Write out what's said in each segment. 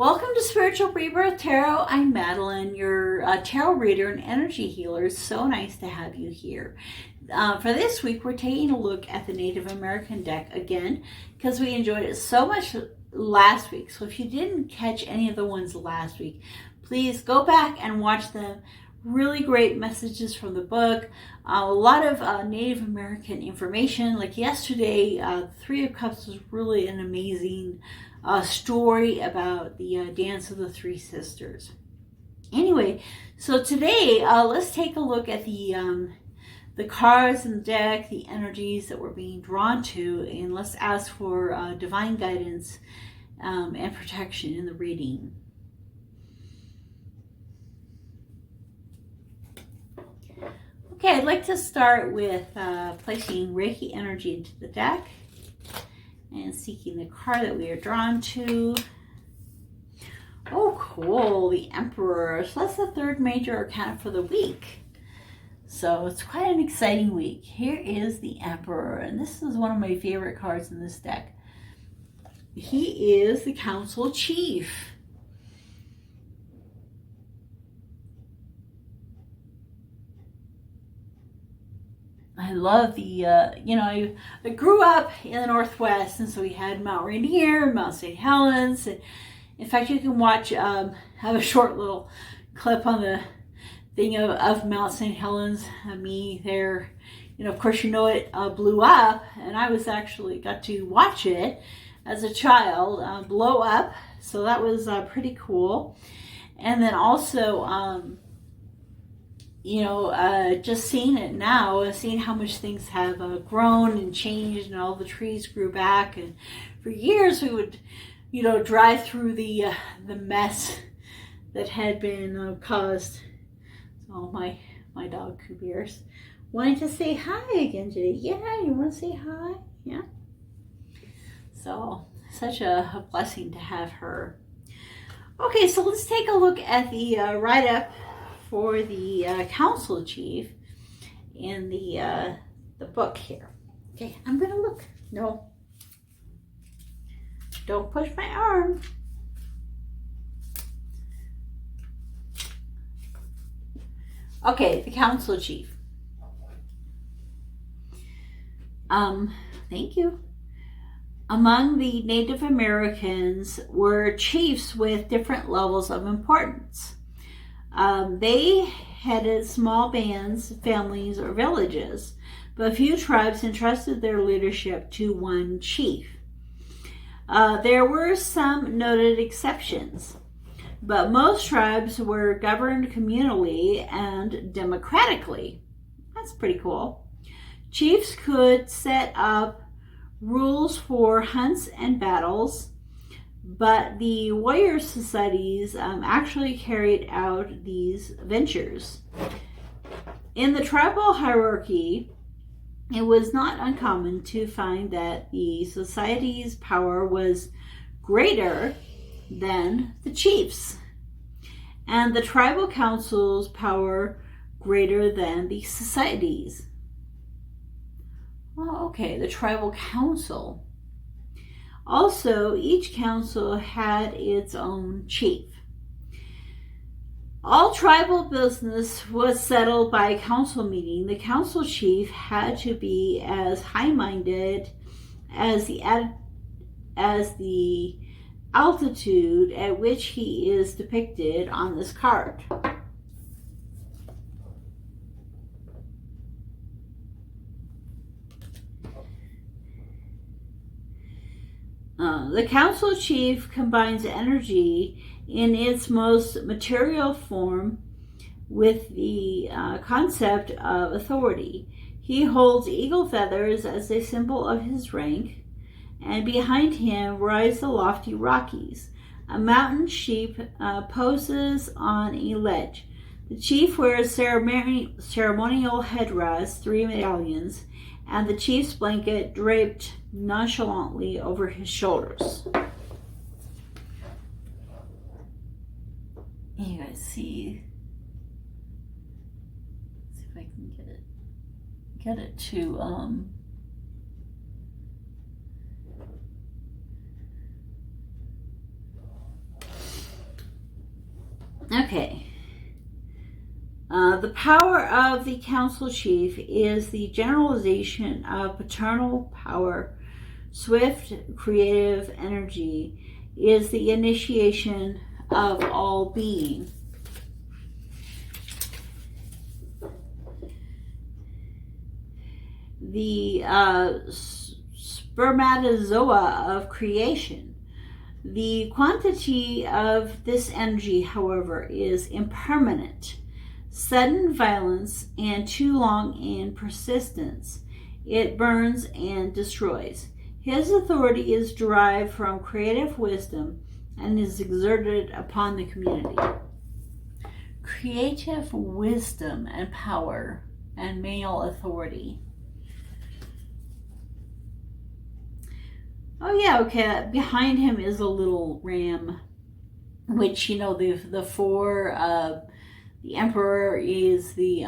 Welcome to Spiritual Rebirth Tarot. I'm Madelyn, your tarot reader and energy healer. It's so nice to have you here. For this week, we're taking a look at the Native American deck again because we enjoyed it so much last week. So if you didn't catch any of the ones last week, please go back and watch them. Really great messages from the book. A lot of Native American information. Like yesterday, Three of Cups was really an amazing story about the dance of the three sisters. Anyway, so today let's take a look at the cards in the deck, the energies that we're being drawn to, and let's ask for divine guidance and protection in the reading. Okay, I'd like to start with placing Reiki energy into the deck and seeking the card that we are drawn to. Oh, cool, the Emperor. So that's the third major arcana for the week. So it's quite an exciting week. Here is the Emperor, and this is one of my favorite cards in this deck. He is the Council Chief. I love the, I grew up in the Northwest, and so we had Mount Rainier and Mount St. Helens. And in fact, you can watch, have a short little clip on the thing of Mount St. Helens, me there. Of course, it blew up, and I was actually got to watch it as a child blow up. So that was pretty cool. And then also, just seeing it now, seeing how much things have grown and changed, and all the trees grew back. And for years we would, drive through the mess that had been caused. So my dog Kabir's wanting to say hi again today. Yeah, you want to say hi? Yeah. So such a blessing to have her. Okay, so let's take a look at the write-up for the Council Chief in the book here. Okay, I'm gonna look. No, don't push my arm. Okay, the Council Chief. Thank you. Among the Native Americans were chiefs with different levels of importance. They headed small bands, families, or villages, but few tribes entrusted their leadership to one chief. There were some noted exceptions, but most tribes were governed communally and democratically. That's pretty cool. Chiefs could set up rules for hunts and battles, but the warrior societies actually carried out these ventures. In the tribal hierarchy, it was not uncommon to find that the society's power was greater than the chiefs, and the tribal council's power greater than the society's. Well, okay, the tribal council. Also, each council had its own chief. All tribal business was settled by a council meeting. The council chief had to be as high-minded as the altitude at which he is depicted on this card. The council chief combines energy in its most material form with the concept of authority. He holds eagle feathers as a symbol of his rank, and behind him rise the lofty Rockies. A mountain sheep poses on a ledge. The chief wears ceremonial headdress, 3 medallions, and the chief's blanket draped nonchalantly over his shoulders. You guys see if I can get it to Okay. The power of the Council Chief is the generalization of paternal power. Swift, creative energy is the initiation of all being. The spermatozoa of creation. The quantity of this energy, however, is impermanent. Sudden violence and too long in persistence. It burns and destroys. His authority is derived from creative wisdom and is exerted upon the community. Creative wisdom and power and male authority. Oh yeah, okay, behind him is a little ram, which, you know, the four, the Emperor is the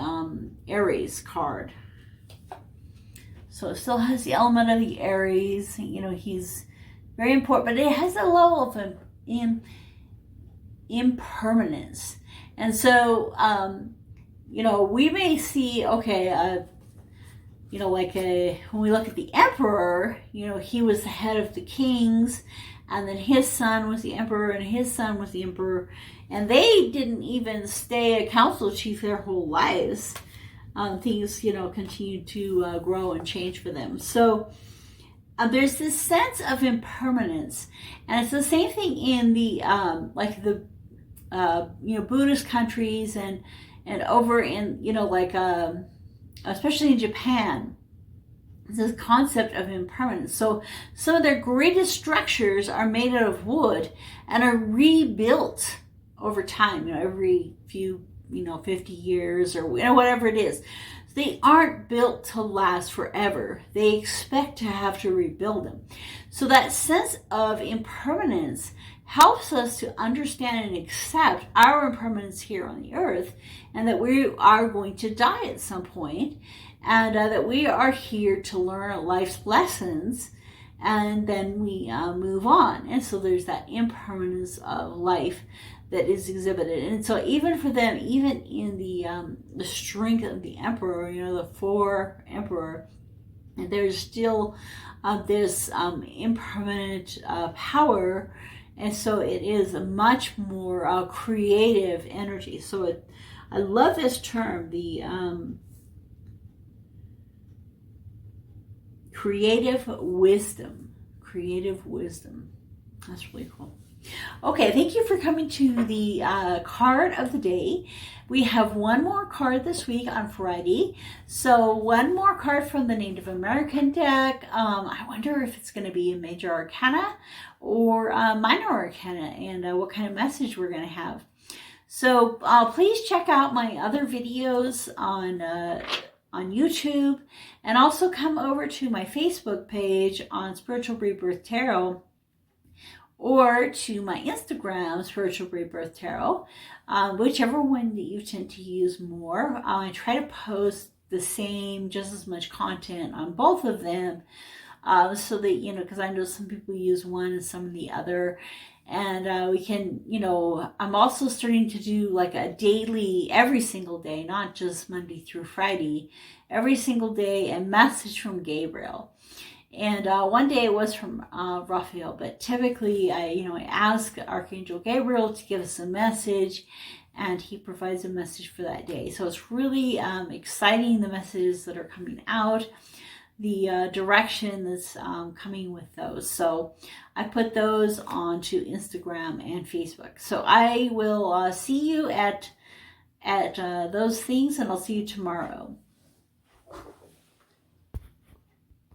Aries card. So it still has the element of the Aries. You know, he's very important, but it has a level of impermanence. And so, you know, we may see, okay, you know, like when we look at the Emperor, you know, he was the head of the kings, and then his son was the Emperor, and his son was the Emperor, and they didn't even stay a council chief their whole lives. Things, you know, continue to grow and change for them. So there's this sense of impermanence, and it's the same thing in the like the you know, Buddhist countries and over in, you know, like especially in Japan, this concept of impermanence. So some of their greatest structures are made out of wood and are rebuilt over time, you know, every few, you know, 50 years or, you know, whatever it is. They aren't built to last forever. They expect to have to rebuild them. So that sense of impermanence helps us to understand and accept our impermanence here on the earth, and that we are going to die at some point, and that we are here to learn life's lessons, and then we move on. And so there's that impermanence of life that is exhibited. And so even for them, even in the strength of the Emperor, you know, the four Emperor, there's still this impermanent power. And so it is a much more creative energy. So I love this term, the creative wisdom. Creative wisdom. That's really cool. Okay, thank you for coming to the card of the day. We have one more card this week on Friday. So one more card from the Native American deck. I wonder if it's going to be a major arcana or minor arcana, and what kind of message we're going to have. So please check out my other videos on YouTube, and also come over to my Facebook page on Spiritual Rebirth Tarot, or to my Instagram, Spiritual Rebirth Tarot, whichever one that you tend to use more. I try to post the same, just as much content on both of them, so that, you know, because I know some people use one and some the other, and we can, you know, I'm also starting to do like a daily, every single day, not just Monday through Friday, every single day, a message from Gabriel. And one day it was from Raphael, but typically I ask Archangel Gabriel to give us a message, and he provides a message for that day. So it's really exciting, the messages that are coming out, the direction that's coming with those. So I put those onto Instagram and Facebook. So I will see you at those things, and I'll see you tomorrow.